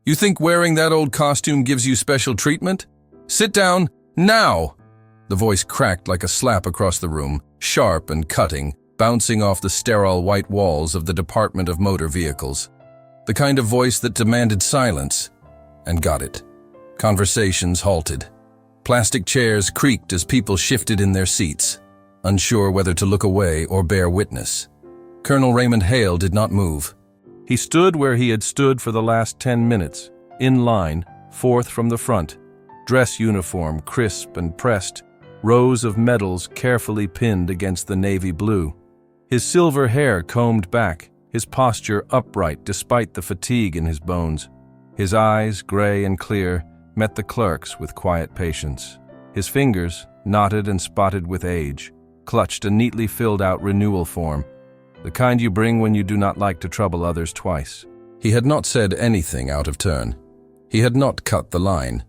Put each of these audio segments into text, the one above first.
You think wearing that old costume gives you special treatment? Sit down, now! The voice cracked like a slap across the room, sharp and cutting, bouncing off the sterile white walls of the Department of Motor Vehicles. The kind of voice that demanded silence, and got it. Conversations halted. Plastic chairs creaked as people shifted in their seats, unsure whether to look away or bear witness. Colonel Raymond Hale did not move. He stood where he had stood for the last 10 minutes, in line, fourth from the front, dress uniform crisp and pressed, rows of medals carefully pinned against the navy blue. His silver hair combed back, his posture upright despite the fatigue in his bones. His eyes, gray and clear, met the clerk's with quiet patience. His fingers, knotted and spotted with age, clutched a neatly filled-out renewal form, the kind you bring when you do not like to trouble others twice. He had not said anything out of turn. He had not cut the line.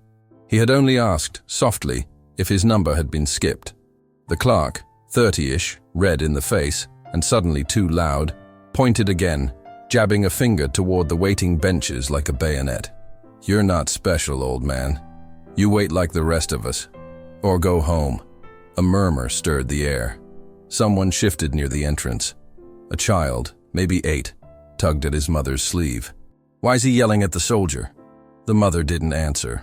He had only asked, softly, if his number had been skipped. The clerk, 30-ish, red in the face, and suddenly too loud, pointed again, jabbing a finger toward the waiting benches like a bayonet. "You're not special, old man. You wait like the rest of us. Or go home." A murmur stirred the air. Someone shifted near the entrance. A child, maybe 8, tugged at his mother's sleeve. "Why's he yelling at the soldier?" The mother didn't answer.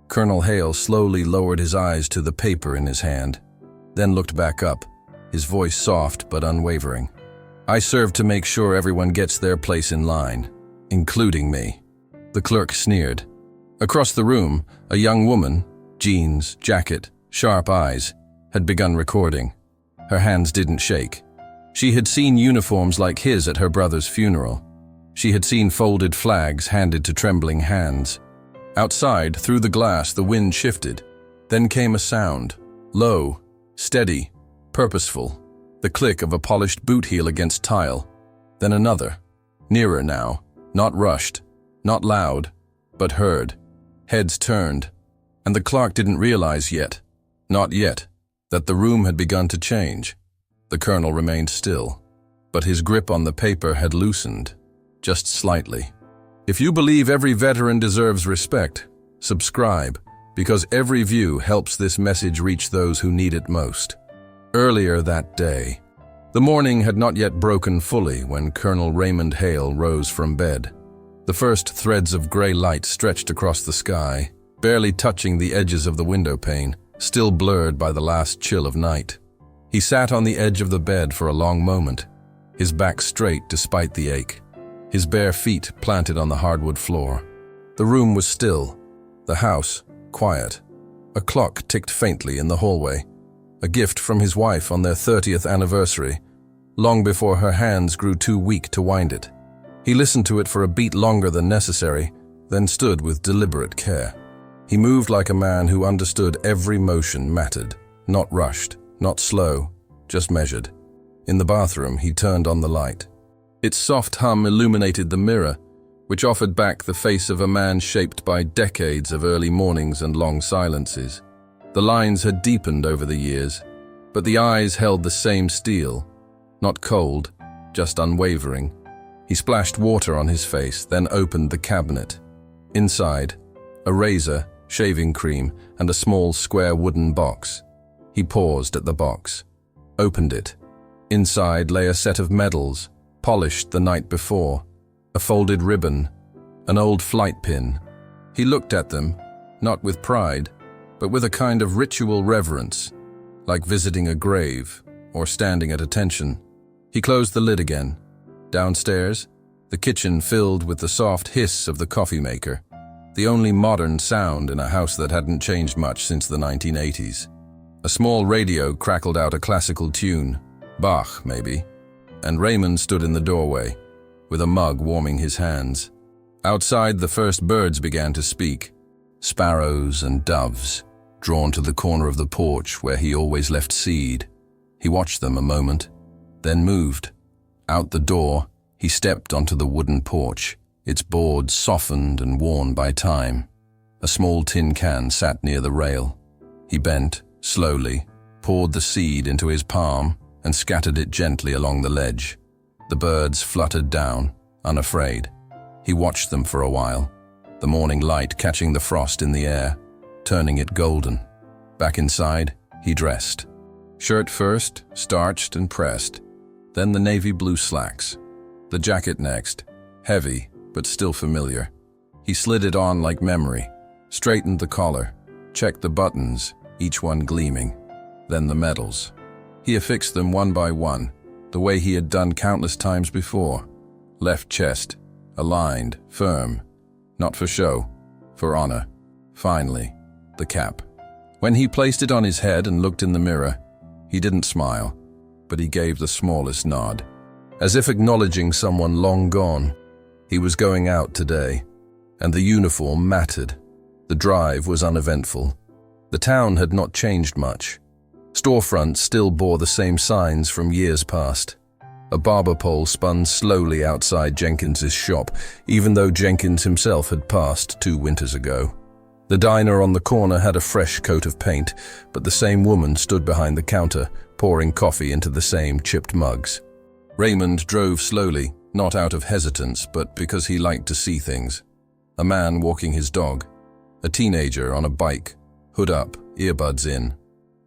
Colonel Hale slowly lowered his eyes to the paper in his hand, then looked back up, his voice soft but unwavering. "I serve to make sure everyone gets their place in line, including me." The clerk sneered. Across the room, a young woman, jeans, jacket, sharp eyes, had begun recording. Her hands didn't shake. She had seen uniforms like his at her brother's funeral. She had seen folded flags handed to trembling hands. Outside, through the glass, the wind shifted. Then came a sound, low, steady, purposeful, the click of a polished boot heel against tile. Then another, nearer now, not rushed, not loud, but heard. Heads turned, and the clerk didn't realize yet, not yet, that the room had begun to change. The colonel remained still, but his grip on the paper had loosened, just slightly. If you believe every veteran deserves respect, subscribe, because every view helps this message reach those who need it most. Earlier that day, the morning had not yet broken fully when Colonel Raymond Hale rose from bed. The first threads of gray light stretched across the sky, barely touching the edges of the window pane, still blurred by the last chill of night. He sat on the edge of the bed for a long moment, his back straight despite the ache, his bare feet planted on the hardwood floor. The room was still, the house quiet. A clock ticked faintly in the hallway, a gift from his wife on their 30th anniversary, long before her hands grew too weak to wind it. He listened to it for a beat longer than necessary, then stood with deliberate care. He moved like a man who understood every motion mattered, not rushed, not slow, just measured. In the bathroom, he turned on the light. Its soft hum illuminated the mirror, which offered back the face of a man shaped by decades of early mornings and long silences. The lines had deepened over the years, but the eyes held the same steel, not cold, just unwavering. He splashed water on his face, then opened the cabinet. Inside, a razor, shaving cream, and a small square wooden box. He paused at the box, opened it. Inside lay a set of medals, polished the night before, a folded ribbon, an old flight pin. He looked at them, not with pride, but with a kind of ritual reverence, like visiting a grave or standing at attention. He closed the lid again. Downstairs, the kitchen filled with the soft hiss of the coffee maker, the only modern sound in a house that hadn't changed much since the 1980s. A small radio crackled out a classical tune, Bach maybe, and Raymond stood in the doorway, with a mug warming his hands. Outside, the first birds began to speak, sparrows and doves, drawn to the corner of the porch where he always left seed. He watched them a moment, then moved. Out the door, he stepped onto the wooden porch, its boards softened and worn by time. A small tin can sat near the rail. He bent, slowly, poured the seed into his palm, and scattered it gently along the ledge. The birds fluttered down, unafraid. He watched them for a while, the morning light catching the frost in the air, turning it golden. Back inside, he dressed. Shirt first, starched and pressed, then the navy blue slacks. The jacket next, heavy but still familiar. He slid it on like memory, straightened the collar, checked the buttons, each one gleaming, then the medals. He affixed them one by one, the way he had done countless times before. Left chest, aligned, firm, not for show, for honor. Finally, the cap. When he placed it on his head and looked in the mirror, he didn't smile, but he gave the smallest nod, as if acknowledging someone long gone. He was going out today, and the uniform mattered. The drive was uneventful. The town had not changed much. Storefronts still bore the same signs from years past. A barber pole spun slowly outside Jenkins's shop, even though Jenkins himself had passed 2 winters ago. The diner on the corner had a fresh coat of paint, but the same woman stood behind the counter, pouring coffee into the same chipped mugs. Raymond drove slowly, not out of hesitance, but because he liked to see things. A man walking his dog. A teenager on a bike, hood up, earbuds in.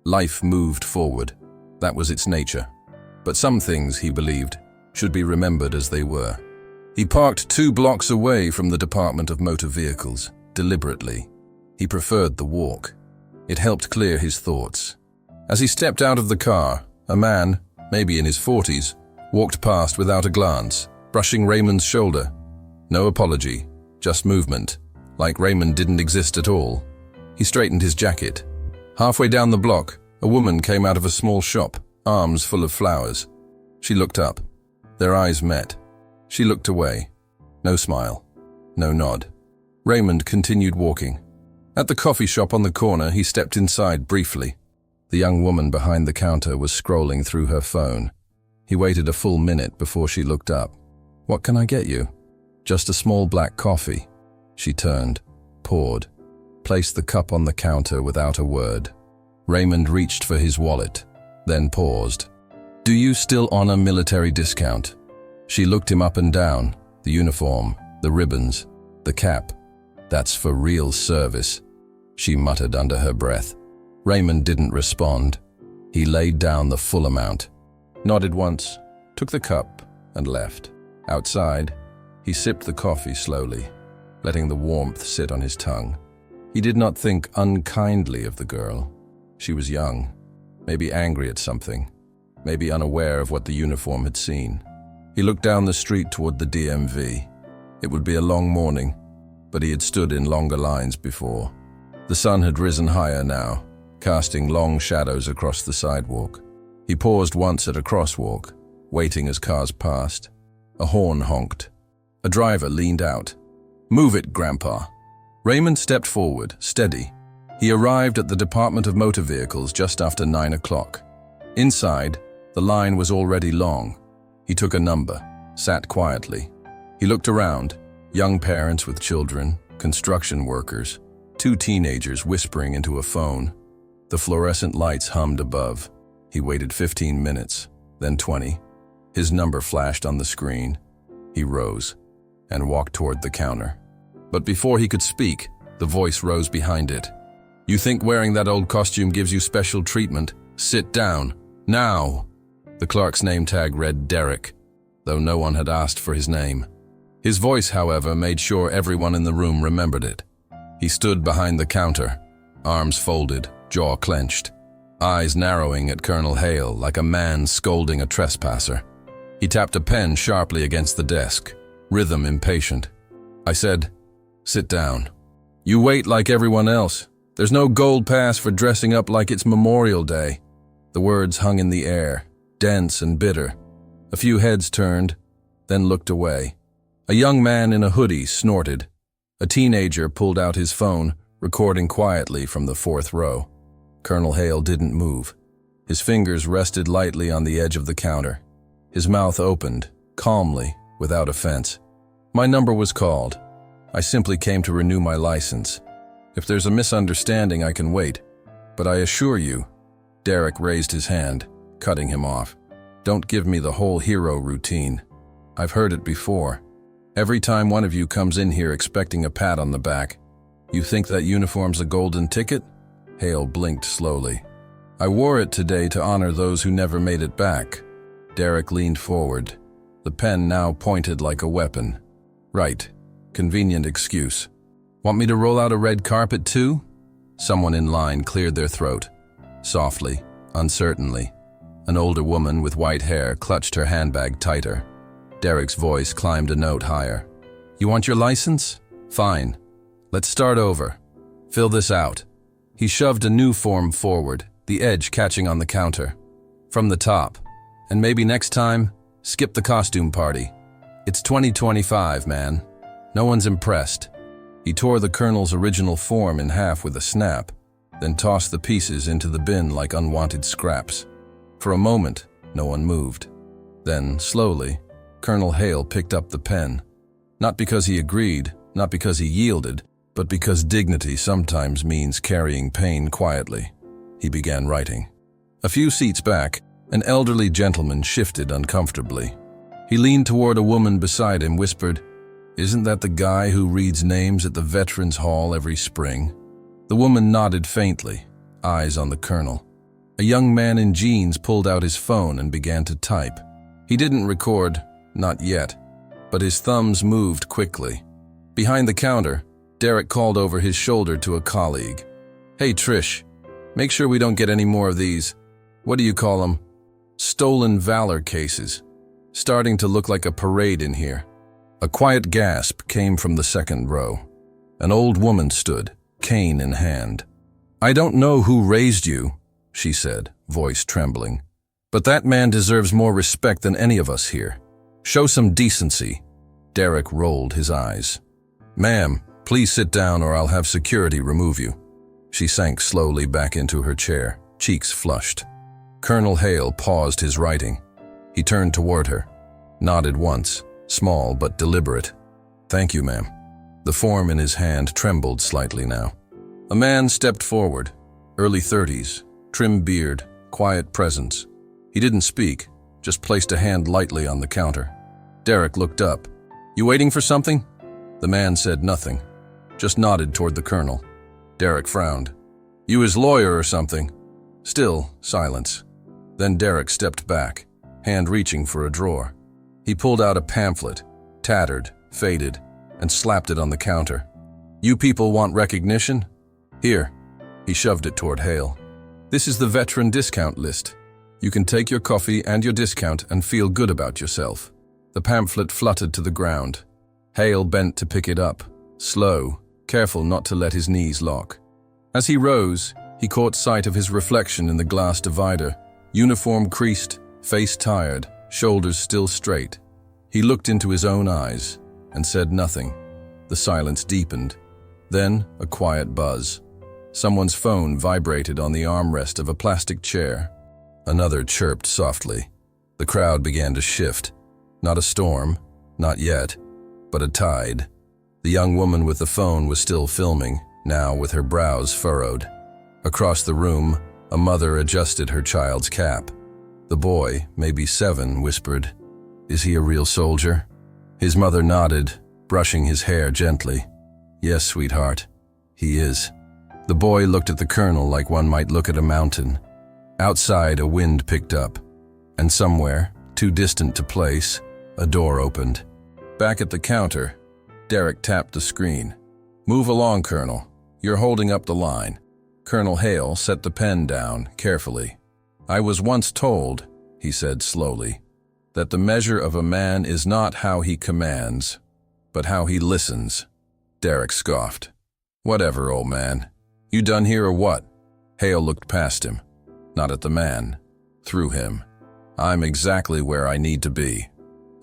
Life moved forward. That was its nature. But some things, he believed, should be remembered as they were. He parked 2 blocks away from the Department of Motor Vehicles, deliberately. He preferred the walk. It helped clear his thoughts. As he stepped out of the car, a man, maybe in his 40s, walked past without a glance, brushing Raymond's shoulder. No apology, just movement, like Raymond didn't exist at all. He straightened his jacket. Halfway down the block, a woman came out of a small shop, arms full of flowers. She looked up. Their eyes met. She looked away. No smile. No nod. Raymond continued walking. At the coffee shop on the corner, he stepped inside briefly. The young woman behind the counter was scrolling through her phone. He waited a full minute before she looked up. "What can I get you?" "Just a small black coffee." She turned, poured, placed the cup on the counter without a word. Raymond reached for his wallet, then paused. "Do you still honor military discount?" She looked him up and down, the uniform, the ribbons, the cap. "That's for real service," she muttered under her breath. Raymond didn't respond. He laid down the full amount, nodded once, took the cup, and left. Outside, he sipped the coffee slowly, letting the warmth sit on his tongue. He did not think unkindly of the girl. She was young, maybe angry at something, maybe unaware of what the uniform had seen. He looked down the street toward the DMV. It would be a long morning, but he had stood in longer lines before. The sun had risen higher now, casting long shadows across the sidewalk. He paused once at a crosswalk, waiting as cars passed. A horn honked. A driver leaned out. "Move it, Grandpa." Raymond stepped forward, steady. He arrived at the Department of Motor Vehicles just after 9 o'clock. Inside, the line was already long. He took a number, sat quietly. He looked around, young parents with children, construction workers, 2 teenagers whispering into a phone. The fluorescent lights hummed above. He waited 15 minutes, then 20. His number flashed on the screen. He rose and walked toward the counter. But before he could speak, the voice rose behind it. "You think wearing that old costume gives you special treatment? Sit down, now." The clerk's name tag read Derek, though no one had asked for his name. His voice, however, made sure everyone in the room remembered it. He stood behind the counter, arms folded, jaw clenched, eyes narrowing at Colonel Hale like a man scolding a trespasser. He tapped a pen sharply against the desk, rhythm impatient. "I said, sit down. You wait like everyone else. There's no gold pass for dressing up like it's Memorial Day." The words hung in the air, dense and bitter. A few heads turned, then looked away. A young man in a hoodie snorted. A teenager pulled out his phone, recording quietly from the 4th row. Colonel Hale didn't move. His fingers rested lightly on the edge of the counter. His mouth opened, calmly, without offense. "My number was called. I simply came to renew my license. If there's a misunderstanding, I can wait. But I assure you," Derek raised his hand, cutting him off, "don't give me the whole hero routine. I've heard it before. Every time one of you comes in here expecting a pat on the back, you think that uniform's a golden ticket? Hale blinked slowly. I wore it today to honor those who never made it back. Derek leaned forward, the pen now pointed like a weapon. Right. Convenient excuse. Want me to roll out a red carpet too? Someone in line cleared their throat. Softly, uncertainly. An older woman with white hair clutched her handbag tighter. Derek's voice climbed a note higher. You want your license? Fine. Let's start over. Fill this out. He shoved a new form forward, the edge catching on the counter. From the top. And maybe next time, skip the costume party. It's 2025, man. No one's impressed. He tore the colonel's original form in half with a snap, then tossed the pieces into the bin like unwanted scraps. For a moment, no one moved. Then, slowly, Colonel Hale picked up the pen. Not because he agreed, not because he yielded, but because dignity sometimes means carrying pain quietly. He began writing. A few seats back, an elderly gentleman shifted uncomfortably. He leaned toward a woman beside him, whispered, "Isn't that the guy who reads names at the Veterans Hall every spring?" The woman nodded faintly, eyes on the colonel. A young man in jeans pulled out his phone and began to type. He didn't record, not yet, but his thumbs moved quickly. Behind the counter, Derek called over his shoulder to a colleague. "Hey Trish, make sure we don't get any more of these, what do you call them? Stolen valor cases. Starting to look like a parade in here." A quiet gasp came from the second row. An old woman stood, cane in hand. "I don't know who raised you," she said, voice trembling, "but that man deserves more respect than any of us here. Show some decency." Derek rolled his eyes. "Ma'am, please sit down or I'll have security remove you." She sank slowly back into her chair, cheeks flushed. Colonel Hale paused his writing. He turned toward her, nodded once, small but deliberate. "Thank you, ma'am." The form in his hand trembled slightly now. A man stepped forward, early 30s, trim beard, quiet presence. He didn't speak, just placed a hand lightly on the counter. Derek looked up. "You waiting for something?" The man said nothing, just nodded toward the colonel. Derek frowned. "You his lawyer or something?" Still silence. Then Derek stepped back, hand reaching for a drawer. He pulled out a pamphlet, tattered, faded, and slapped it on the counter. "You people want recognition? Here." He shoved it toward Hale. "This is the veteran discount list. You can take your coffee and your discount and feel good about yourself." The pamphlet fluttered to the ground. Hale bent to pick it up, slow, careful not to let his knees lock. As he rose, he caught sight of his reflection in the glass divider, uniform creased, face tired, shoulders still straight. He looked into his own eyes and said nothing. The silence deepened. Then a quiet buzz. Someone's phone vibrated on the armrest of a plastic chair. Another chirped softly. The crowd began to shift. Not a storm, not yet, but a tide. The young woman with the phone was still filming, now with her brows furrowed. Across the room, a mother adjusted her child's cap. The boy, maybe 7, whispered, "Is he a real soldier?" His mother nodded, brushing his hair gently. "Yes, sweetheart, he is." The boy looked at the colonel like one might look at a mountain. Outside, a wind picked up, and somewhere, too distant to place, a door opened. Back at the counter, Derek tapped the screen. "Move along, Colonel. You're holding up the line." Colonel Hale set the pen down carefully. "I was once told," he said slowly, "that the measure of a man is not how he commands, but how he listens." Derek scoffed. "Whatever, old man. You done here or what?" Hale looked past him, not at the man, through him. "I'm exactly where I need to be."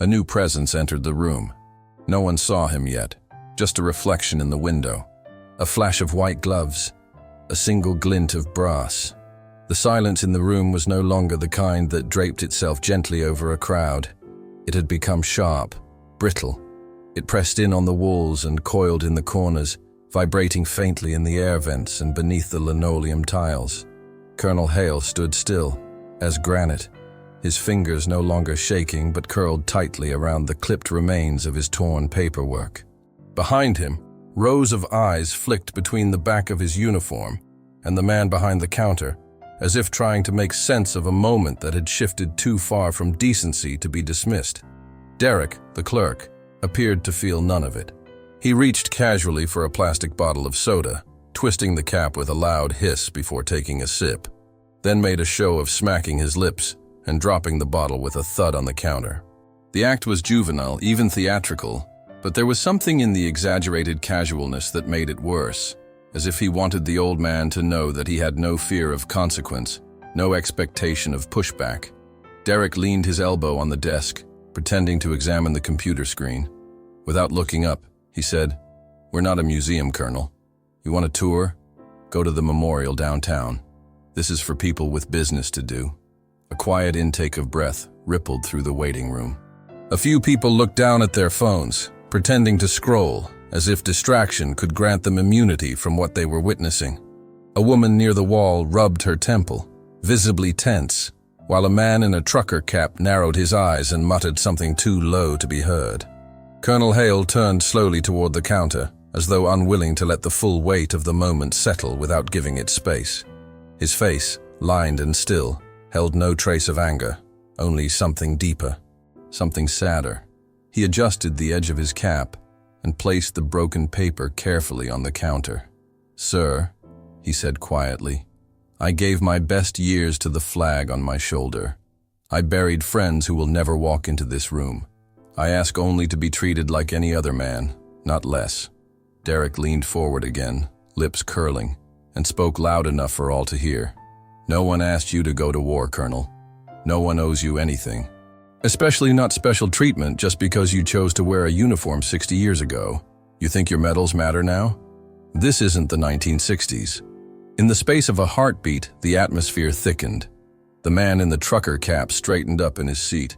A new presence entered the room. No one saw him yet, just a reflection in the window. A flash of white gloves, a single glint of brass. The silence in the room was no longer the kind that draped itself gently over a crowd. It had become sharp, brittle. It pressed in on the walls and coiled in the corners, vibrating faintly in the air vents and beneath the linoleum tiles. Colonel Hale stood still, as granite, his fingers no longer shaking but curled tightly around the clipped remains of his torn paperwork. Behind him, rows of eyes flicked between the back of his uniform and the man behind the counter, as if trying to make sense of a moment that had shifted too far from decency to be dismissed. Derek, the clerk, appeared to feel none of it. He reached casually for a plastic bottle of soda, twisting the cap with a loud hiss before taking a sip, then made a show of smacking his lips and dropping the bottle with a thud on the counter. The act was juvenile, even theatrical, but there was something in the exaggerated casualness that made it worse, as if he wanted the old man to know that he had no fear of consequence, no expectation of pushback. Derek leaned his elbow on the desk, pretending to examine the computer screen. Without looking up, he said, "We're not a museum, Colonel. You want a tour? Go to the memorial downtown. This is for people with business to do." A quiet intake of breath rippled through the waiting room. A few people looked down at their phones, pretending to scroll, as if distraction could grant them immunity from what they were witnessing. A woman near the wall rubbed her temple, visibly tense, while a man in a trucker cap narrowed his eyes and muttered something too low to be heard. Colonel Hale turned slowly toward the counter, as though unwilling to let the full weight of the moment settle without giving it space. His face, lined and still, held no trace of anger, only something deeper, something sadder. He adjusted the edge of his cap and placed the broken paper carefully on the counter. "Sir," he said quietly, "I gave my best years to the flag on my shoulder. I buried friends who will never walk into this room. I ask only to be treated like any other man, not less." Derek leaned forward again, lips curling, and spoke loud enough for all to hear. "No one asked you to go to war, Colonel. No one owes you anything. Especially not special treatment just because you chose to wear a uniform 60 years ago. You think your medals matter now? This isn't the 1960s. In the space of a heartbeat, the atmosphere thickened. The man in the trucker cap straightened up in his seat.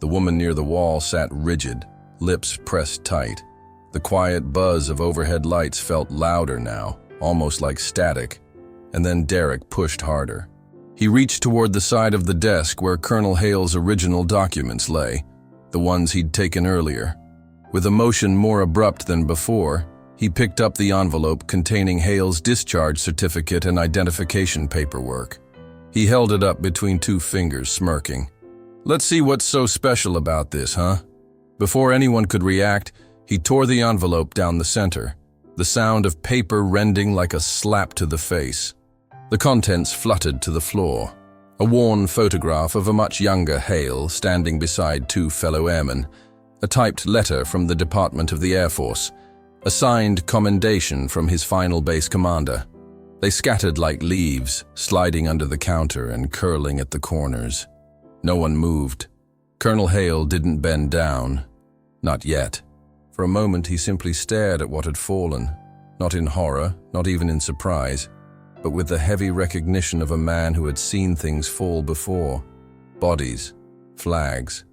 The woman near the wall sat rigid, lips pressed tight. The quiet buzz of overhead lights felt louder now, almost like static. And then Derek pushed harder. He reached toward the side of the desk where Colonel Hale's original documents lay, the ones he'd taken earlier. With a motion more abrupt than before, he picked up the envelope containing Hale's discharge certificate and identification paperwork. He held it up between two fingers, smirking. "Let's see what's so special about this, huh?" Before anyone could react, he tore the envelope down the center, the sound of paper rending like a slap to the face. The contents fluttered to the floor. A worn photograph of a much younger Hale standing beside two fellow airmen, a typed letter from the Department of the Air Force, a signed commendation from his final base commander. They scattered like leaves, sliding under the counter and curling at the corners. No one moved. Colonel Hale didn't bend down. Not yet. For a moment he simply stared at what had fallen, not in horror, not even in surprise, but with the heavy recognition of a man who had seen things fall before. Bodies, flags,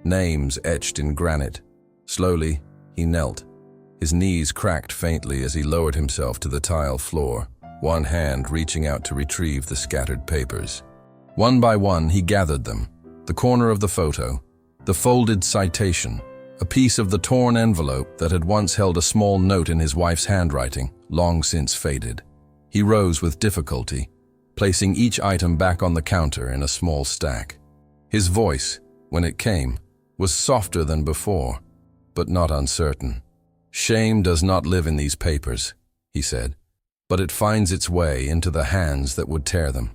names etched in granite. Slowly, he knelt. His knees cracked faintly as he lowered himself to the tile floor, one hand reaching out to retrieve the scattered papers. One by one, he gathered them. The corner of the photo, the folded citation, a piece of the torn envelope that had once held a small note in his wife's handwriting, long since faded. He rose with difficulty, placing each item back on the counter in a small stack. His voice, when it came, was softer than before, but not uncertain. "Shame does not live in these papers," he said, "but it finds its way into the hands that would tear them."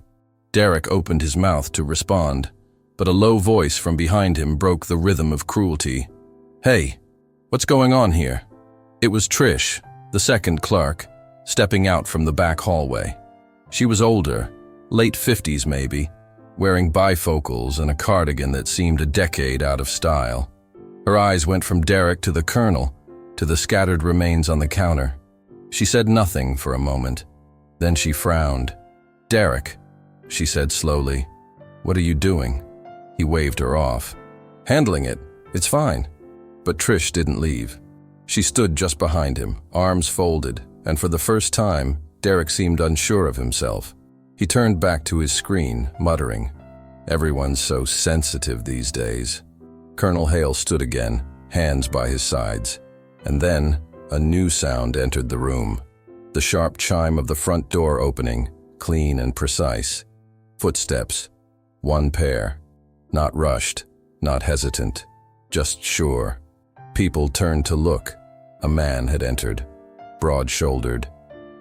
Derek opened his mouth to respond, but a low voice from behind him broke the rhythm of cruelty. "Hey, what's going on here?" It was Trish, the second clerk, stepping out from the back hallway. She was older, late 50s maybe, wearing bifocals and a cardigan that seemed a decade out of style. Her eyes went from Derek to the colonel, to the scattered remains on the counter. She said nothing for a moment. Then she frowned. "Derek," she said slowly, "what are you doing?" He waved her off. "Handling it. It's fine." But Trish didn't leave. She stood just behind him, arms folded, and for the first time, Derek seemed unsure of himself. He turned back to his screen, muttering, Everyone's so sensitive these days. Colonel Hale stood again, hands by his sides. And then, a new sound entered the room. The sharp chime of the front door opening, clean and precise. Footsteps. One pair. Not rushed, not hesitant, just sure. People turned to look. A man had entered. Broad-shouldered,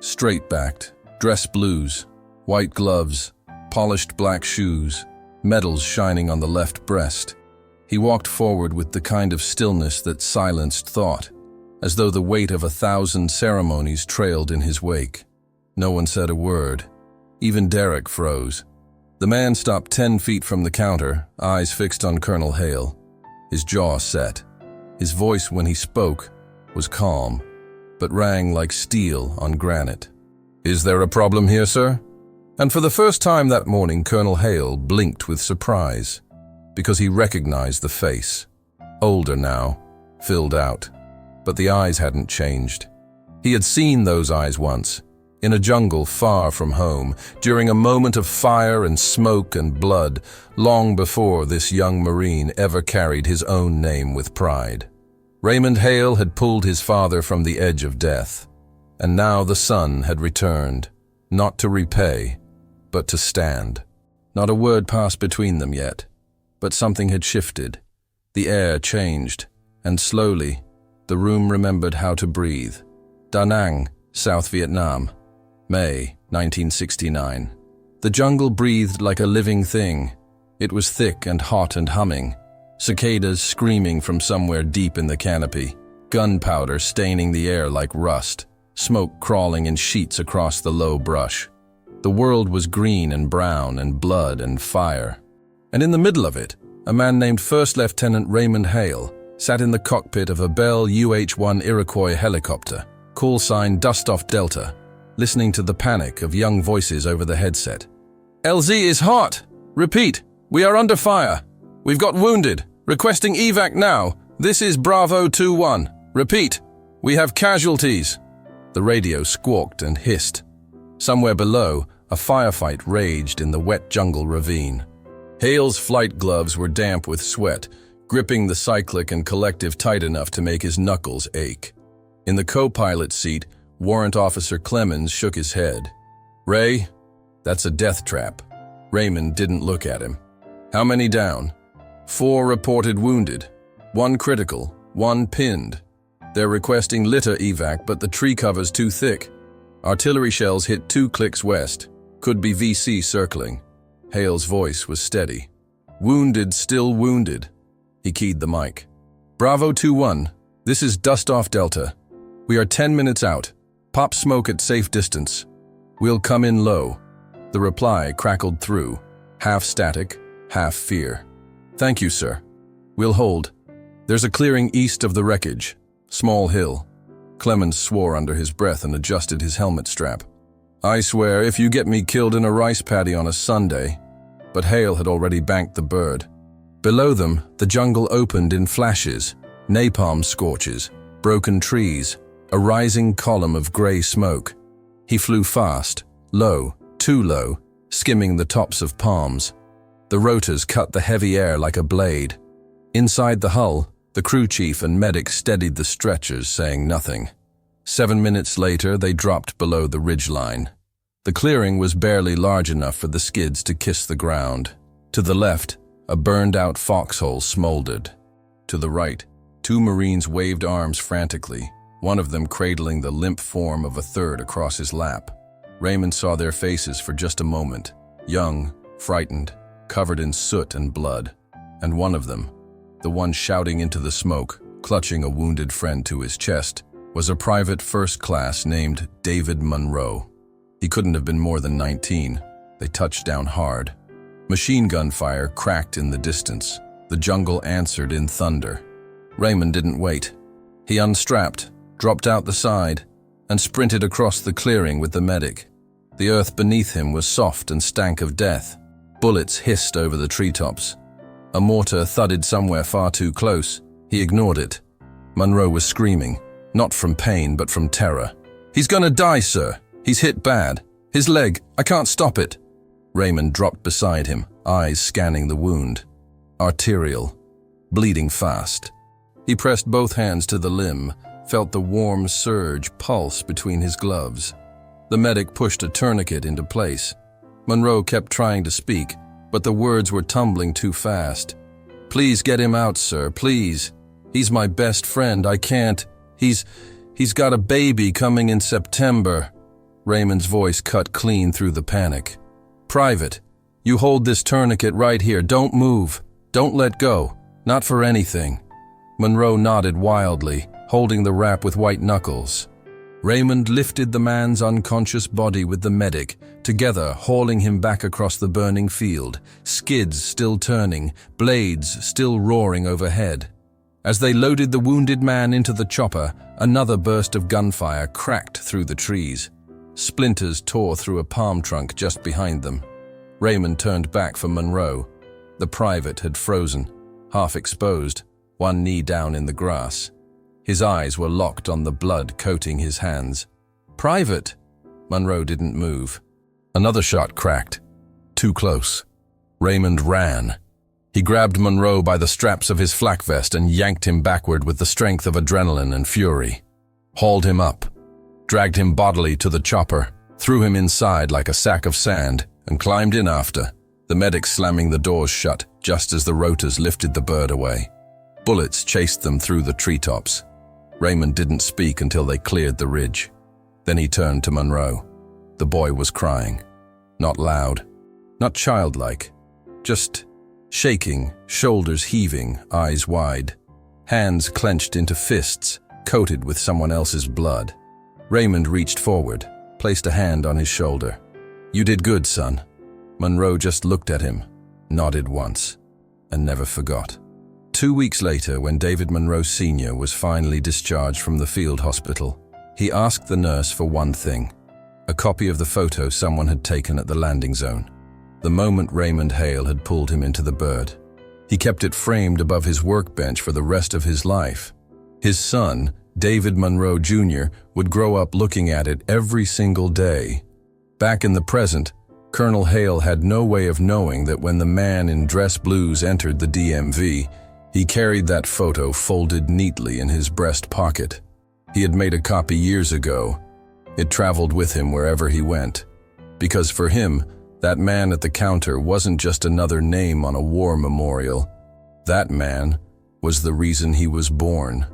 straight-backed, dress blues, white gloves, polished black shoes, medals shining on the left breast. He walked forward with the kind of stillness that silenced thought, as though the weight of 1,000 ceremonies trailed in his wake. No one said a word. Even Derek froze. The man stopped 10 feet from the counter, eyes fixed on Colonel Hale. His jaw set. His voice, when he spoke, was calm, but rang like steel on granite. "Is there a problem here, sir?" And for the first time that morning, Colonel Hale blinked with surprise, because he recognized the face. Older now, filled out, but the eyes hadn't changed. He had seen those eyes once, in a jungle far from home, during a moment of fire and smoke and blood, long before this young Marine ever carried his own name with pride. Raymond Hale had pulled his father from the edge of death, and now the son had returned, not to repay, but to stand. Not a word passed between them yet, but something had shifted. The air changed, and slowly, the room remembered how to breathe. Da Nang, South Vietnam, May 1969. The jungle breathed like a living thing. It was thick and hot and humming, cicadas screaming from somewhere deep in the canopy, gunpowder staining the air like rust, smoke crawling in sheets across the low brush. The world was green and brown and blood and fire. And in the middle of it, a man named First Lieutenant Raymond Hale sat in the cockpit of a Bell UH-1 Iroquois helicopter, call sign Dustoff Delta, listening to the panic of young voices over the headset. "LZ is hot! Repeat, we are under fire! We've got wounded! Requesting evac now! This is Bravo 2-1! Repeat, we have casualties!" The radio squawked and hissed. Somewhere below, a firefight raged in the wet jungle ravine. Hale's flight gloves were damp with sweat, gripping the cyclic and collective tight enough to make his knuckles ache. In the co-pilot seat, Warrant Officer Clemens shook his head. "Ray, that's a death trap." Raymond didn't look at him. "How many down?" "4 reported wounded. 1 critical, 1 pinned. They're requesting litter evac, but the tree cover's too thick. Artillery shells hit 2 clicks west. Could be VC circling." Hale's voice was steady. "Wounded, still wounded." He keyed the mic. "Bravo 2-1, this is Dustoff Delta. We are 10 minutes out. Pop smoke at safe distance. We'll come in low." The reply crackled through, half static, half fear. "Thank you, sir. We'll hold. There's a clearing east of the wreckage. Small hill." Clemens swore under his breath and adjusted his helmet strap. "I swear, if you get me killed in a rice paddy on a Sunday." But Hale had already banked the bird. Below them, the jungle opened in flashes, napalm scorches, broken trees, a rising column of gray smoke. He flew fast, low, too low, skimming the tops of palms. The rotors cut the heavy air like a blade. Inside the hull, the crew chief and medic steadied the stretchers, saying nothing. 7 minutes later, they dropped below the ridgeline. The clearing was barely large enough for the skids to kiss the ground. To the left, a burned-out foxhole smoldered. To the right, 2 Marines waved arms frantically, one of them cradling the limp form of a third across his lap. Raymond saw their faces for just a moment, young, frightened, covered in soot and blood. And one of them, the one shouting into the smoke, clutching a wounded friend to his chest, was a private first class named David Monroe. He couldn't have been more than 19. They touched down hard. Machine gun fire cracked in the distance. The jungle answered in thunder. Raymond didn't wait. He unstrapped, dropped out the side, and sprinted across the clearing with the medic. The earth beneath him was soft and stank of death. Bullets hissed over the treetops. A mortar thudded somewhere far too close. He ignored it. Monroe was screaming, not from pain but from terror. "He's gonna die, sir. He's hit bad. His leg, I can't stop it." Raymond dropped beside him, eyes scanning the wound. Arterial, bleeding fast. He pressed both hands to the limb, felt the warm surge pulse between his gloves. The medic pushed a tourniquet into place. Monroe kept trying to speak, but the words were tumbling too fast. "Please get him out, sir, please. He's my best friend, I can't. He's got a baby coming in September." Raymond's voice cut clean through the panic. "Private, you hold this tourniquet right here. Don't move. Don't let go. Not for anything." Monroe nodded wildly, holding the wrap with white knuckles. Raymond lifted the man's unconscious body with the medic, together hauling him back across the burning field, skids still turning, blades still roaring overhead. As they loaded the wounded man into the chopper, another burst of gunfire cracked through the trees. Splinters tore through a palm trunk just behind them. Raymond turned back for Monroe. The private had frozen, half exposed, one knee down in the grass. His eyes were locked on the blood coating his hands. "Private!" Monroe didn't move. Another shot cracked. Too close. Raymond ran. He grabbed Monroe by the straps of his flak vest and yanked him backward with the strength of adrenaline and fury. Hauled him up, dragged him bodily to the chopper, threw him inside like a sack of sand, and climbed in after, the medic slamming the doors shut just as the rotors lifted the bird away. Bullets chased them through the treetops. Raymond didn't speak until they cleared the ridge. Then he turned to Monroe. The boy was crying. Not loud, not childlike, just shaking, shoulders heaving, eyes wide, hands clenched into fists, coated with someone else's blood. Raymond reached forward, placed a hand on his shoulder. "You did good, son." Monroe just looked at him, nodded once, and never forgot. 2 weeks later, when David Monroe Sr. was finally discharged from the field hospital, he asked the nurse for one thing: a copy of the photo someone had taken at the landing zone, the moment Raymond Hale had pulled him into the bird. He kept it framed above his workbench for the rest of his life. His son, David Monroe Jr., would grow up looking at it every single day. Back in the present, Colonel Hale had no way of knowing that when the man in dress blues entered the DMV, he carried that photo folded neatly in his breast pocket. He had made a copy years ago. It traveled with him wherever he went. Because for him, that man at the counter wasn't just another name on a war memorial. That man was the reason he was born.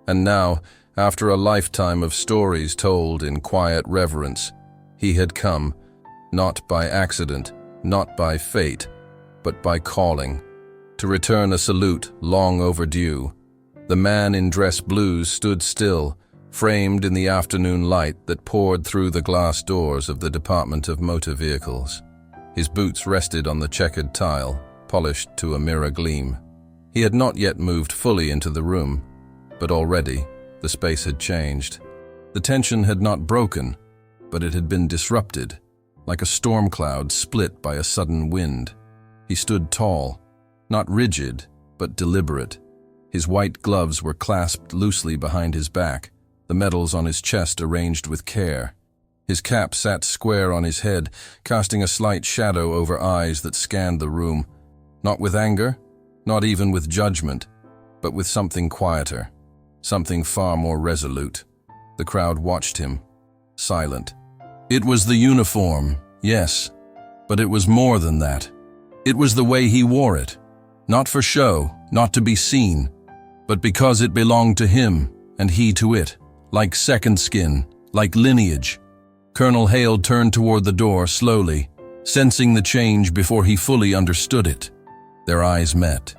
And now, after a lifetime of stories told in quiet reverence, he had come, not by accident, not by fate, but by calling, to return a salute long overdue. The man in dress blues stood still, framed in the afternoon light that poured through the glass doors of the Department of Motor Vehicles. His boots rested on the checkered tile, polished to a mirror gleam. He had not yet moved fully into the room, but already the space had changed. The tension had not broken, but it had been disrupted, like a storm cloud split by a sudden wind. He stood tall, not rigid, but deliberate. His white gloves were clasped loosely behind his back, the medals on his chest arranged with care. His cap sat square on his head, casting a slight shadow over eyes that scanned the room, not with anger, not even with judgment, but with something quieter, something far more resolute. The crowd watched him, silent. It was the uniform, yes, but it was more than that. It was the way he wore it, not for show, not to be seen, but because it belonged to him and he to it, like second skin, like lineage. Colonel Hale turned toward the door slowly, sensing the change before he fully understood it. Their eyes met,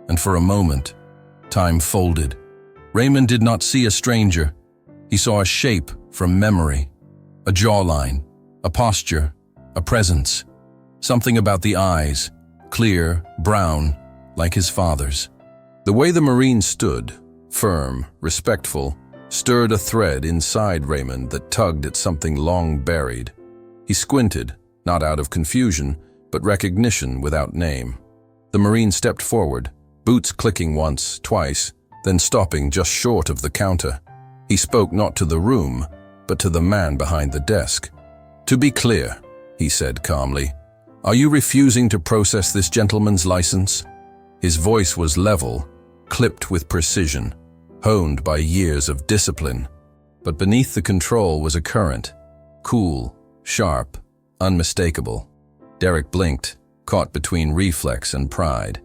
and for a moment, time folded. Raymond did not see a stranger. He saw a shape from memory, a jawline, a posture, a presence. Something about the eyes, clear, brown, like his father's. The way the Marine stood, firm, respectful, stirred a thread inside Raymond that tugged at something long buried. He squinted, not out of confusion, but recognition without name. The Marine stepped forward, boots clicking once, twice, then stopping just short of the counter. He spoke not to the room, but to the man behind the desk. "To be clear," he said calmly, Are you refusing to process this gentleman's license? His voice was level, clipped with precision, honed by years of discipline. But beneath the control was a current, cool, sharp, unmistakable. Derek blinked, caught between reflex and pride.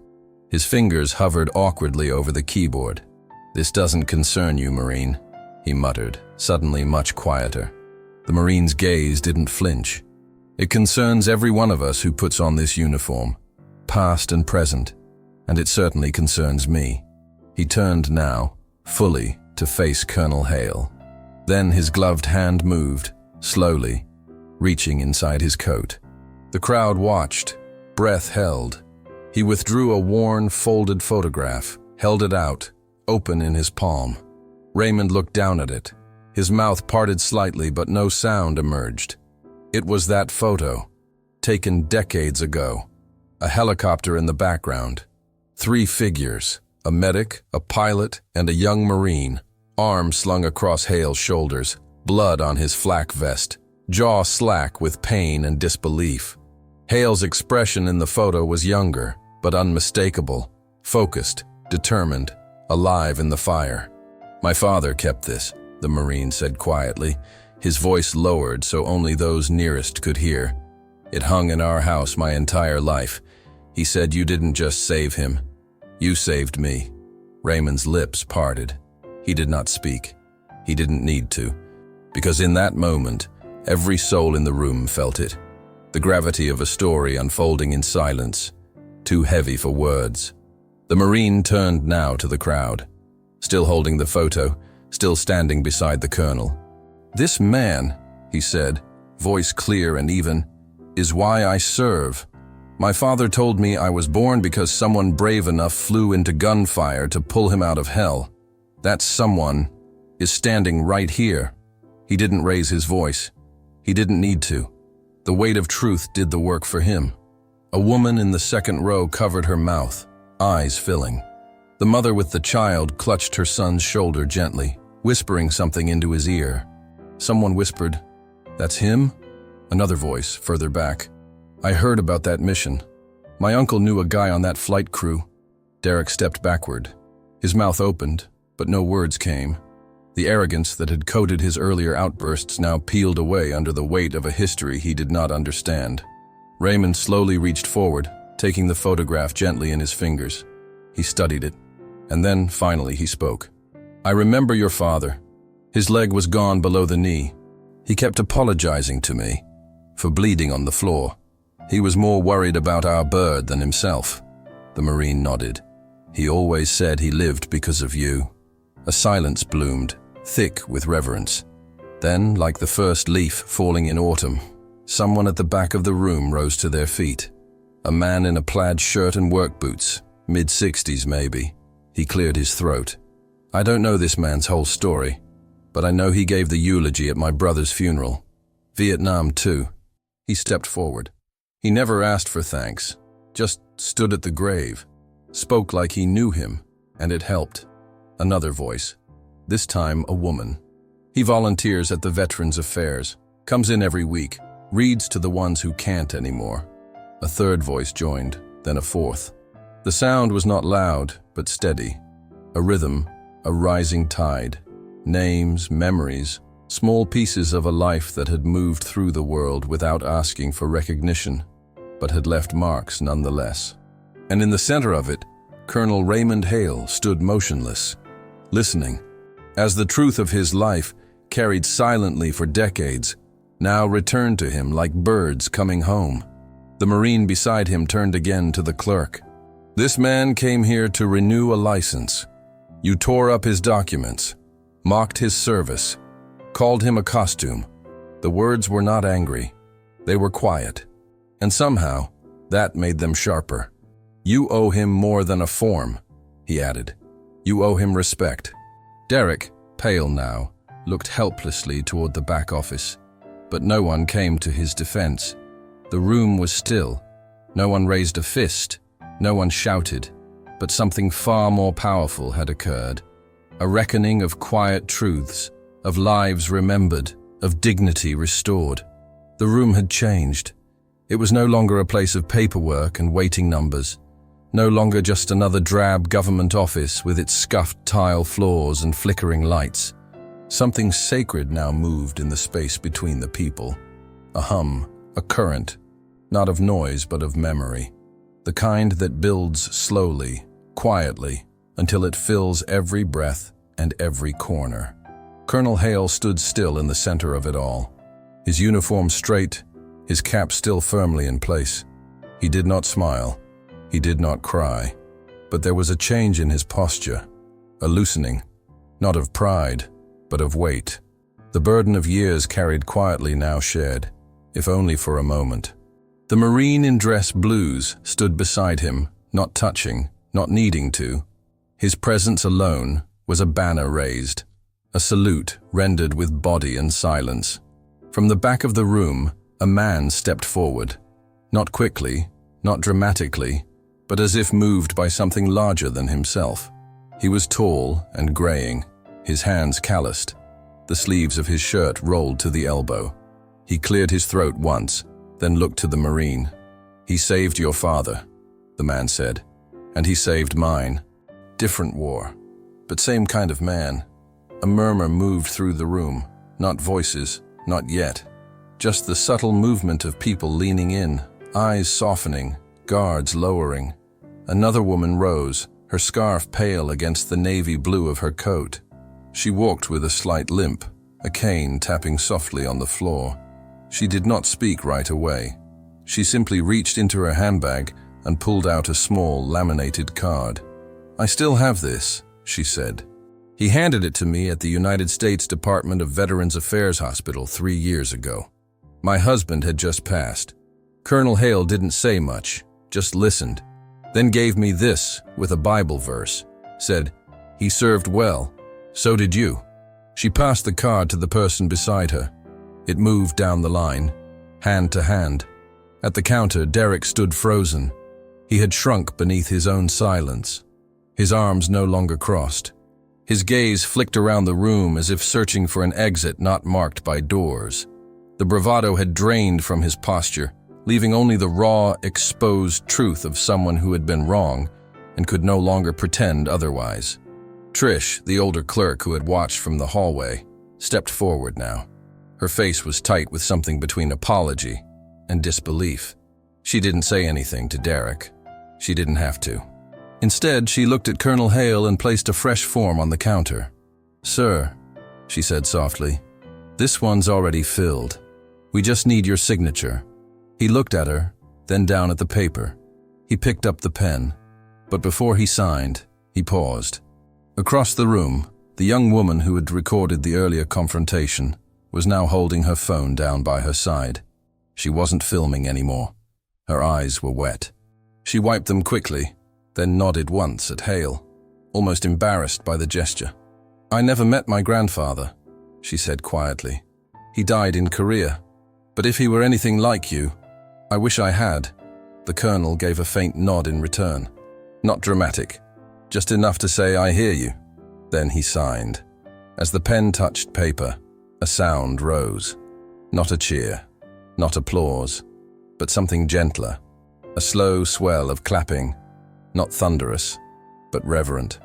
His fingers hovered awkwardly over the keyboard. "This doesn't concern you, Marine," he muttered, suddenly much quieter. The Marine's gaze didn't flinch. "It concerns every one of us who puts on this uniform, past and present, and it certainly concerns me." He turned now, fully, to face Colonel Hale. Then his gloved hand moved, slowly, reaching inside his coat. The crowd watched, breath held. He withdrew a worn, folded photograph, held it out, open in his palm. Raymond looked down at it. His mouth parted slightly, but no sound emerged. It was that photo, taken decades ago. A helicopter in the background. 3 figures, a medic, a pilot, and a young Marine, arms slung across Hale's shoulders, blood on his flak vest, jaw slack with pain and disbelief. Hale's expression in the photo was younger, but unmistakable, focused, determined, alive in the fire. "My father kept this," the Marine said quietly, his voice lowered so only those nearest could hear. "It hung in our house my entire life. He said you didn't just save him, you saved me." Raymond's lips parted. He did not speak. He didn't need to, because in that moment, every soul in the room felt it. The gravity of a story unfolding in silence, too heavy for words. The Marine turned now to the crowd, still holding the photo, still standing beside the colonel. "This man," he said, voice clear and even, "is why I serve. My father told me I was born because someone brave enough flew into gunfire to pull him out of hell. That someone is standing right here." He didn't raise his voice. He didn't need to. The weight of truth did the work for him. A woman in the second row covered her mouth, eyes filling. The mother with the child clutched her son's shoulder gently, whispering something into his ear. Someone whispered, "That's him?" Another voice, further back, "I heard about that mission. My uncle knew a guy on that flight crew." Derek stepped backward. His mouth opened, but no words came. The arrogance that had coated his earlier outbursts now peeled away under the weight of a history he did not understand. Raymond slowly reached forward, taking the photograph gently in his fingers. He studied it, and then, finally, he spoke. "I remember your father. His leg was gone below the knee. He kept apologizing to me for bleeding on the floor. He was more worried about our bird than himself." The Marine nodded. "He always said he lived because of you." A silence bloomed, thick with reverence. Then, like the first leaf falling in autumn, someone at the back of the room rose to their feet. A man in a plaid shirt and work boots, mid-60s maybe. He cleared his throat. "I don't know this man's whole story, but I know he gave the eulogy at my brother's funeral. Vietnam too." He stepped forward. He never asked for thanks, just stood at the grave, spoke like he knew him, and it helped. Another voice, this time a woman. "He volunteers at the Veterans Affairs, comes in every week, reads to the ones who can't anymore." A third voice joined, then a fourth. The sound was not loud, but steady. A rhythm, a rising tide. Names, memories, small pieces of a life that had moved through the world without asking for recognition, but had left marks nonetheless. And in the center of it, Colonel Raymond Hale stood motionless, listening, as the truth of his life, carried silently for decades, now returned to him like birds coming home. The Marine beside him turned again to the clerk. "This man came here to renew a license. You tore up his documents, mocked his service, called him a costume." The words were not angry. They were quiet. And somehow, that made them sharper. "You owe him more than a form," he added. "You owe him respect." Derek, pale now, looked helplessly toward the back office, but no one came to his defense. The room was still. No one raised a fist, no one shouted, but something far more powerful had occurred. A reckoning of quiet truths, of lives remembered, of dignity restored. The room had changed. It was no longer a place of paperwork and waiting numbers, no longer just another drab government office with its scuffed tile floors and flickering lights. Something sacred now moved in the space between the people. A hum, a current, not of noise but of memory. The kind that builds slowly, quietly, until it fills every breath and every corner. Colonel Hale stood still in the center of it all. His uniform straight, his cap still firmly in place. He did not smile. He did not cry. But there was a change in his posture, a loosening, not of pride, but of weight. The burden of years carried quietly now shared, if only for a moment. The Marine in dress blues stood beside him, not touching, not needing to. His presence alone was a banner raised, a salute rendered with body and silence. From the back of the room, a man stepped forward, not quickly, not dramatically, but as if moved by something larger than himself. He was tall and graying, his hands calloused, the sleeves of his shirt rolled to the elbow. He cleared his throat once, then looked to the Marine. "He saved your father," the man said, "and he saved mine. Different war, but same kind of man." A murmur moved through the room, not voices, not yet, just the subtle movement of people leaning in, eyes softening, guards lowering. Another woman rose, her scarf pale against the navy blue of her coat. She walked with a slight limp, a cane tapping softly on the floor. She did not speak right away. She simply reached into her handbag and pulled out a small, laminated card. "I still have this," she said. "He handed it to me at the United States Department of Veterans Affairs Hospital 3 years ago. My husband had just passed. Colonel Hale didn't say much, just listened, then gave me this with a Bible verse. Said, 'He served well. So did you.'" She passed the card to the person beside her. It moved down the line, hand to hand. At the counter, Derek stood frozen. He had shrunk beneath his own silence. His arms no longer crossed. His gaze flicked around the room as if searching for an exit not marked by doors. The bravado had drained from his posture, leaving only the raw, exposed truth of someone who had been wrong and could no longer pretend otherwise. Trish, the older clerk who had watched from the hallway, stepped forward now. Her face was tight with something between apology and disbelief. She didn't say anything to Derek. She didn't have to. Instead, she looked at Colonel Hale and placed a fresh form on the counter. "Sir," she said softly, "this one's already filled. We just need your signature." He looked at her, then down at the paper. He picked up the pen, but before he signed, he paused. Across the room, the young woman who had recorded the earlier confrontation was now holding her phone down by her side. She wasn't filming anymore. Her eyes were wet. She wiped them quickly, then nodded once at Hale, almost embarrassed by the gesture. "I never met my grandfather," she said quietly. "He died in Korea. But if he were anything like you, I wish I had." The colonel gave a faint nod in return. Not dramatic, just enough to say, "I hear you." Then he signed. As the pen touched paper, a sound rose. Not a cheer, not applause, but something gentler. A slow swell of clapping, not thunderous, but reverent.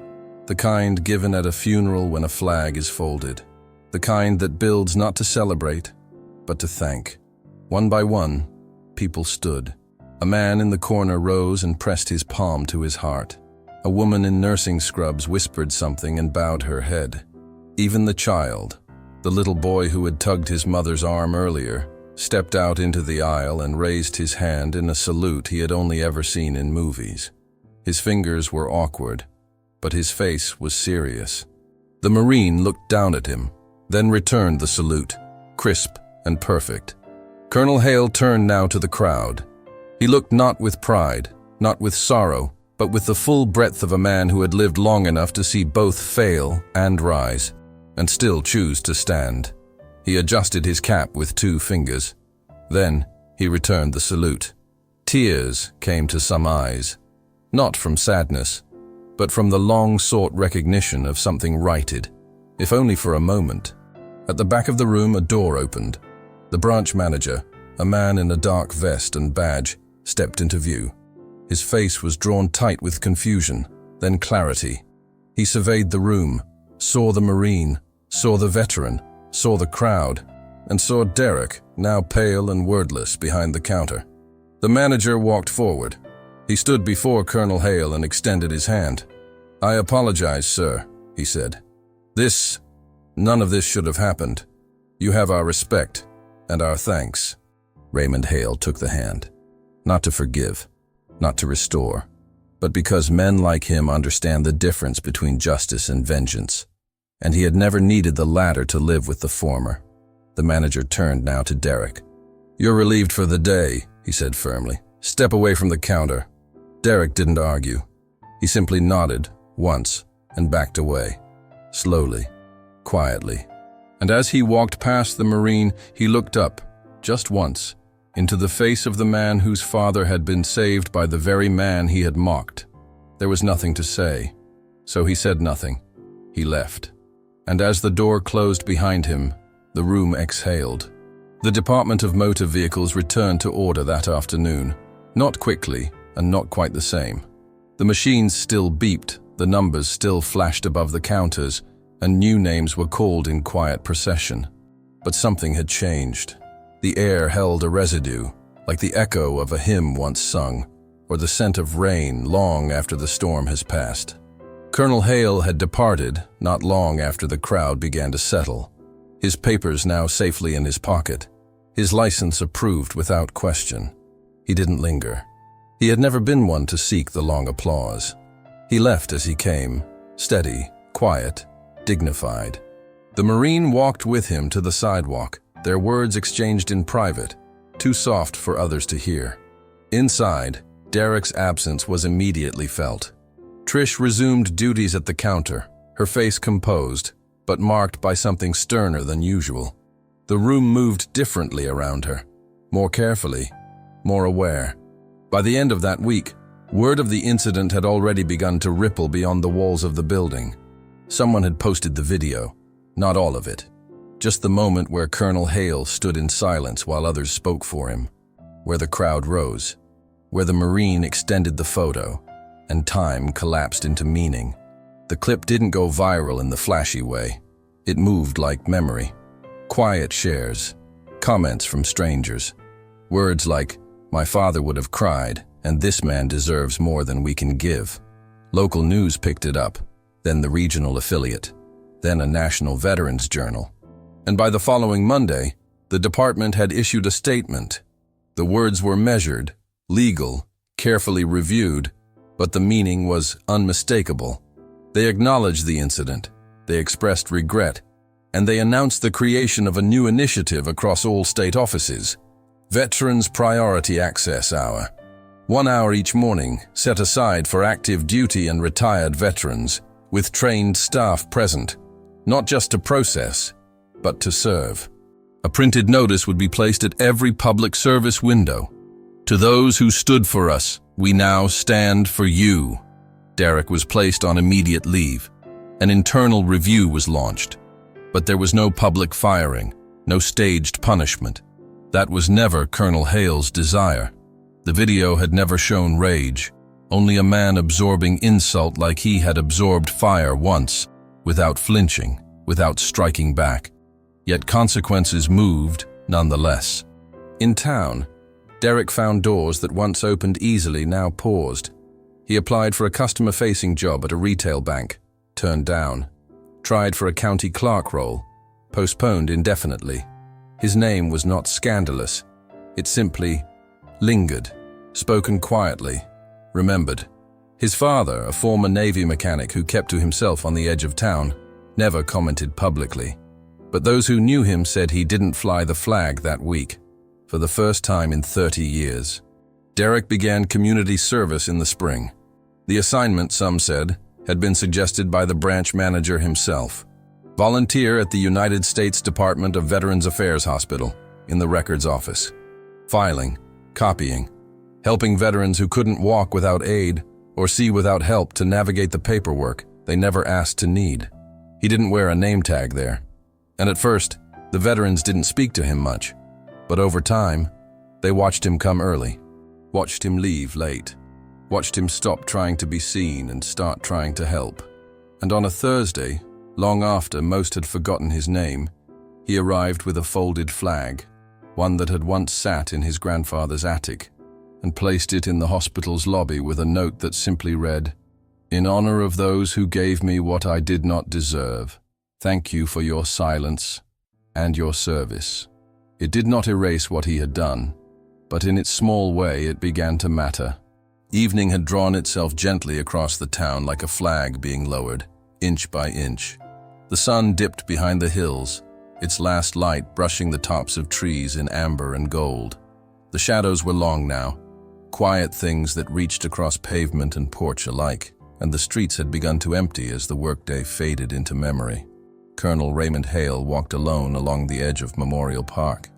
The kind given at a funeral when a flag is folded. The kind that builds not to celebrate, but to thank. One by one, people stood. A man in the corner rose and pressed his palm to his heart. A woman in nursing scrubs whispered something and bowed her head. Even the child, the little boy who had tugged his mother's arm earlier, stepped out into the aisle and raised his hand in a salute he had only ever seen in movies. His fingers were awkward, but his face was serious. The Marine looked down at him, then returned the salute, crisp and perfect. Colonel Hale turned now to the crowd. He looked not with pride, not with sorrow, but with the full breadth of a man who had lived long enough to see both fail and rise, and still choose to stand. He adjusted his cap with 2 fingers. Then he returned the salute. Tears came to some eyes, not from sadness, but from the long-sought recognition of something righted, if only for a moment. At the back of the room, a door opened. The branch manager, a man in a dark vest and badge, stepped into view. His face was drawn tight with confusion, then clarity. He surveyed the room, saw the Marine, saw the veteran, saw the crowd, and saw Derek, now pale and wordless, behind the counter. The manager walked forward. He stood before Colonel Hale and extended his hand. "I apologize, sir," he said. None of this should have happened. You have our respect and our thanks." Raymond Hale took the hand. Not to forgive, not to restore, but because men like him understand the difference between justice and vengeance, and he had never needed the latter to live with the former. The manager turned now to Derek. "You're relieved for the day," he said firmly. "Step away from the counter." Derek didn't argue. He simply nodded once and backed away, slowly, quietly. And as he walked past the Marine, he looked up, just once, into the face of the man whose father had been saved by the very man he had mocked. There was nothing to say, so he said nothing. He left. And as the door closed behind him, the room exhaled. The Department of Motor Vehicles returned to order that afternoon, not quickly and not quite the same. The machines still beeped, the numbers still flashed above the counters, and new names were called in quiet procession. But something had changed. The air held a residue, like the echo of a hymn once sung, or the scent of rain long after the storm has passed. Colonel Hale had departed not long after the crowd began to settle, his papers now safely in his pocket, his license approved without question. He didn't linger. He had never been one to seek the long applause. He left as he came, steady, quiet, dignified. The Marine walked with him to the sidewalk, their words exchanged in private, too soft for others to hear. Inside, Derek's absence was immediately felt. Trish resumed duties at the counter, her face composed, but marked by something sterner than usual. The room moved differently around her, more carefully, more aware. By the end of that week, word of the incident had already begun to ripple beyond the walls of the building. Someone had posted the video, not all of it. Just the moment where Colonel Hale stood in silence while others spoke for him, where the crowd rose, where the Marine extended the photo, and time collapsed into meaning. The clip didn't go viral in the flashy way. It moved like memory. Quiet shares, comments from strangers, words like, "My father would have cried, and this man deserves more than we can give." Local news picked it up, then the regional affiliate, then a national veterans journal. And by the following Monday, the department had issued a statement. The words were measured, legal, carefully reviewed, but the meaning was unmistakable. They acknowledged the incident, they expressed regret, and they announced the creation of a new initiative across all state offices, Veterans Priority Access Hour. 1 hour each morning set aside for active duty and retired veterans, with trained staff present, not just to process, but to serve. A printed notice would be placed at every public service window. "To those who stood for us, we now stand for you." Derek was placed on immediate leave. An internal review was launched. But there was no public firing, no staged punishment. That was never Colonel Hale's desire. The video had never shown rage, only a man absorbing insult like he had absorbed fire once, without flinching, without striking back. Yet consequences moved, nonetheless. In town, Derek found doors that once opened easily now paused. He applied for a customer-facing job at a retail bank, turned down. Tried for a county clerk role, postponed indefinitely. His name was not scandalous. It simply lingered, spoken quietly, remembered. His father, a former Navy mechanic who kept to himself on the edge of town, never commented publicly. But those who knew him said he didn't fly the flag that week, for the first time in 30 years. Derek began community service in the spring. The assignment, some said, had been suggested by the branch manager himself. Volunteer at the United States Department of Veterans Affairs Hospital, in the records office. Filing, copying, helping veterans who couldn't walk without aid or see without help to navigate the paperwork they never asked to need. He didn't wear a name tag there. And at first, the veterans didn't speak to him much. But over time, They watched him come early, watched him leave late, watched him stop trying to be seen and start trying to help. And on a Thursday, long after most had forgotten his name, he arrived with a folded flag, one that had once sat in his grandfather's attic, and placed it in the hospital's lobby with a note that simply read, "In honor of those who gave me what I did not deserve, thank you for your silence and your service." It did not erase what he had done, but in its small way it began to matter. Evening had drawn itself gently across the town like a flag being lowered, inch by inch. The sun dipped behind the hills, its last light brushing the tops of trees in amber and gold. The shadows were long now, quiet things that reached across pavement and porch alike, and the streets had begun to empty as the workday faded into memory. Colonel Raymond Hale walked alone along the edge of Memorial Park.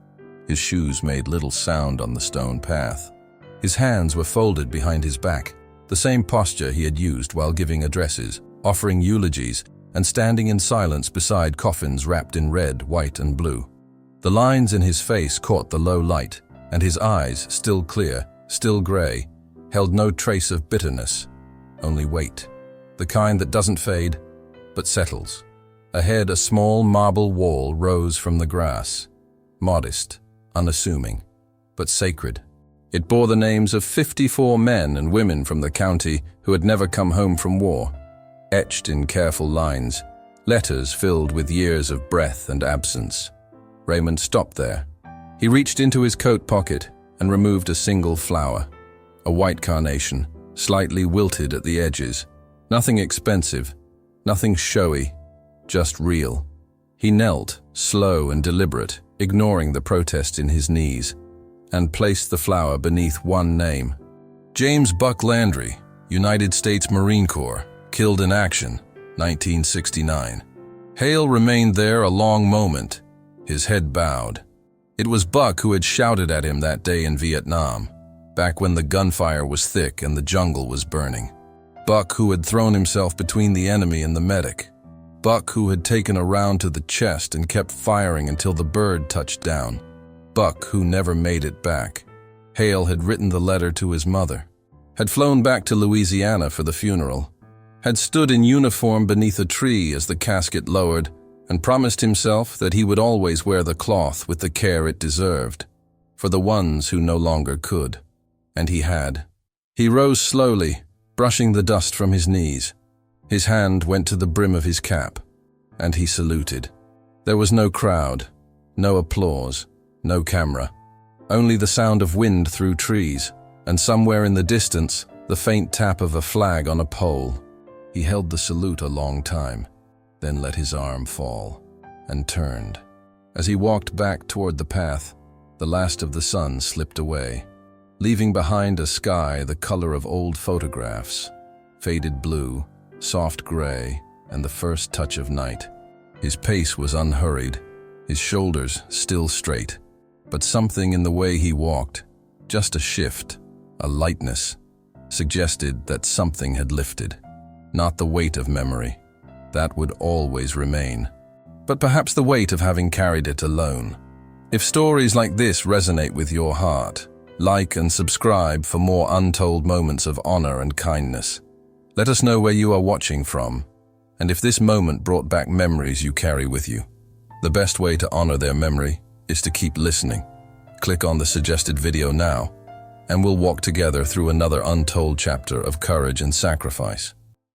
His shoes made little sound on the stone path. His hands were folded behind his back, the same posture he had used while giving addresses, offering eulogies, and standing in silence beside coffins wrapped in red, white, and blue. The lines in his face caught the low light, and his eyes, still clear, still gray, held no trace of bitterness, only weight, the kind that doesn't fade, but settles. Ahead, a small marble wall rose from the grass, modest, unassuming, but sacred. It bore the names of 54 men and women from the county who had never come home from war, etched in careful lines, letters filled with years of breath and absence. Raymond stopped there. He reached into his coat pocket and removed a single flower, a white carnation, slightly wilted at the edges. Nothing expensive, nothing showy, just real. He knelt, slow and deliberate, ignoring the protest in his knees, and placed the flower beneath one name. James Buck Landry, United States Marine Corps, killed in action, 1969. Hale remained there a long moment, his head bowed. It was Buck who had shouted at him that day in Vietnam, back when the gunfire was thick and the jungle was burning. Buck who had thrown himself between the enemy and the medic. Buck who had taken a round to the chest and kept firing until the bird touched down. Buck who never made it back. Hale had written the letter to his mother, had flown back to Louisiana for the funeral, had stood in uniform beneath a tree as the casket lowered, and promised himself that he would always wear the cloth with the care it deserved, for the ones who no longer could. And he had. He rose slowly, brushing the dust from his knees. His hand went to the brim of his cap, and he saluted. There was no crowd, no applause, no camera, only the sound of wind through trees, and somewhere in the distance, the faint tap of a flag on a pole. He held the salute a long time, then let his arm fall, and turned. As he walked back toward the path, the last of the sun slipped away, leaving behind a sky the color of old photographs, faded blue, soft gray, and the first touch of night. His pace was unhurried, his shoulders still straight, but something in the way he walked, just a shift, a lightness, suggested that something had lifted. Not the weight of memory. That would always remain, but perhaps the weight of having carried it alone. If stories like this resonate with your heart, like and subscribe for more untold moments of honor and kindness. Let us know where you are watching from, and if this moment brought back memories you carry with you. The best way to honor their memory is to keep listening. Click on the suggested video now, and we'll walk together through another untold chapter of courage and sacrifice.